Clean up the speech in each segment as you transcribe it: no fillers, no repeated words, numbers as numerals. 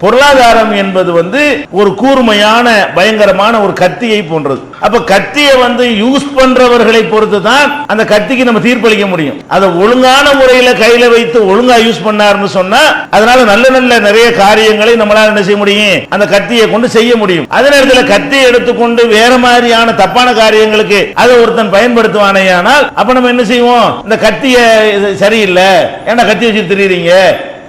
பொருளாதாரம் என்பது ஒரு கூர்மையான பயங்கரமான ஒரு கத்தியை போன்றது. அப்ப கத்தியை யூஸ் பண்றவர்களை பொறுத்து தான் அந்த கத்திக்கு நம்ம தீர்ப்பளிக்க முடியும். அதை ஒழுங்கான முறையில கையில வைத்து ஒழுங்கா யூஸ் பண்ணாருன்னு சொன்னா அதனால நல்ல நல்ல நிறைய காரியங்களை நம்மளால என்ன செய்ய முடியும், அந்த கத்தியை கொண்டு செய்ய முடியும். அதே நேரத்தில் கத்தியை எடுத்துக்கொண்டு வேற மாதிரியான தப்பான காரியங்களுக்கு அதை ஒருத்தன் பயன்படுத்துவானேயானால் அப்ப நம்ம என்ன செய்வோம், இந்த கத்திய சரியில்லை ஏன்னா கத்தி வச்சு தெரியுறீங்க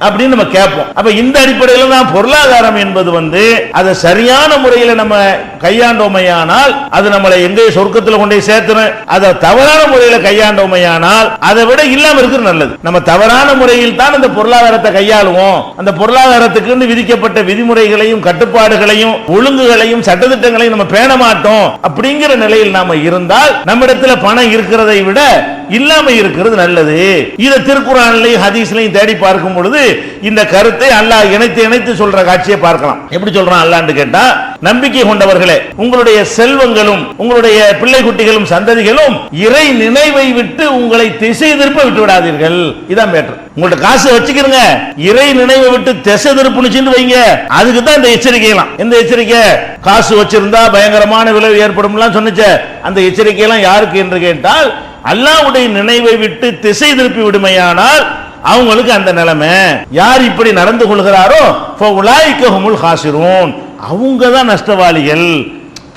அப்படின்னு நம்ம கேட்போம். அப்ப இந்த அடிப்படையில் தான் பொருளாதாரம் என்பது அதை சரியான முறையில் நம்ம கையாண்டோமையானால் அது நம்மளை எங்கே சொர்க்கத்தில் கொண்டே சேர்த்துரும். அதை தவறான முறையில் கையாண்டோமையானால் அதை விட இல்லாம இருக்கிறது நல்லது. நம்ம தவறான முறையில் தான் அந்த பொருளாதாரத்தை கையாளுவோம். அந்த பொருளாதாரத்துக்கு விதிக்கப்பட்ட விதிமுறைகளையும் கட்டுப்பாடுகளையும் ஒழுங்குகளையும் சட்டத்திட்டங்களையும் நம்ம பேண மாட்டோம். அப்படிங்கிற நிலையில் நாம இருந்தால் நம்மிடத்தில் பணம் இருக்கிறதை விட இல்லாம இருக்கிறது நல்லது. இதை திருக்குர்ஆன்லையும் ஹதீஸ்லையும் தேடி பார்க்கும் பொழுது இந்த கருத்தை அல்லாஹ் இணைத்து இணைத்து சொல்ற காட்சியை பார்க்கலாம். எப்படி சொல்றான் அல்லாஹ்னு கேட்டா, நம்பிக்கை கொண்டவர்களே, உங்களுடைய செல்வங்களும் உங்களுடைய பிள்ளை குட்டிகளும் சந்ததிகளும் இறை நினைவை விட்டு உங்களை திசை திருப்ப விட்டு விடாதீர்கள். இதான் மேட்டர். உங்கள்ட்ட காசு வச்சுக்கிறங்க, இறை நினைவை விட்டு திசை திருப்புன்னு வைங்க. அதுக்கு தான் இந்த எச்சரிக்கைலாம். எந்த எச்சரிக்கை? காசு வச்சிருந்தா பயங்கரமான விளைவு ஏற்படும் சொன்னுச்சு. அந்த எச்சரிக்கை எல்லாம் யாருக்கு என்று கேட்டால், அல்லாஹ்வுடைய நினைவை விட்டு திசை திருப்பி விடுமையானால் அவங்களுக்கு அந்த நிலைமை. யார் இப்படி நடந்து கொள்கிறாரோ அவங்க தான் நஷ்டவாளிகள்.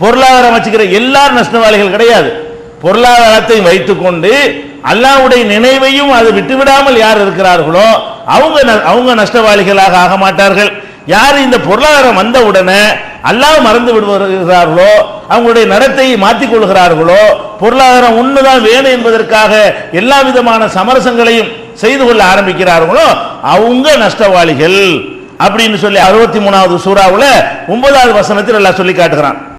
பொருளாதாரம் வச்சுக்கிற எல்லாரும் நஷ்டவாளிகள் கிடையாது. பொருளாதாரத்தை வைத்துக் கொண்டு அல்லாஹ்வுடைய நினைவையும் அதை விட்டுவிடாமல் யார் இருக்கிறார்களோ அவங்க நஷ்டவாளிகளாக ஆக மாட்டார்கள். யார் இந்த பொருளாதாரம் வந்த உடனே அல்லாஹ் மறந்து விடுவார்களோ, அவங்களுடைய நடத்தையை மாற்றிக் கொள்கிறார்களோ, பொருளாதாரம் ஒண்ணுதான் வேணும் என்பதற்காக எல்லா விதமான சமரசங்களையும் செய்து கொள்ள ஆரம்பிக்கிறார்களோ அவங்க நஷ்டவாளிகள் அப்படின்னு சொல்லி 63வது சூராவுல 9வது வசனத்தில் அல்லாஹ் சொல்லி காட்டுகிறான்.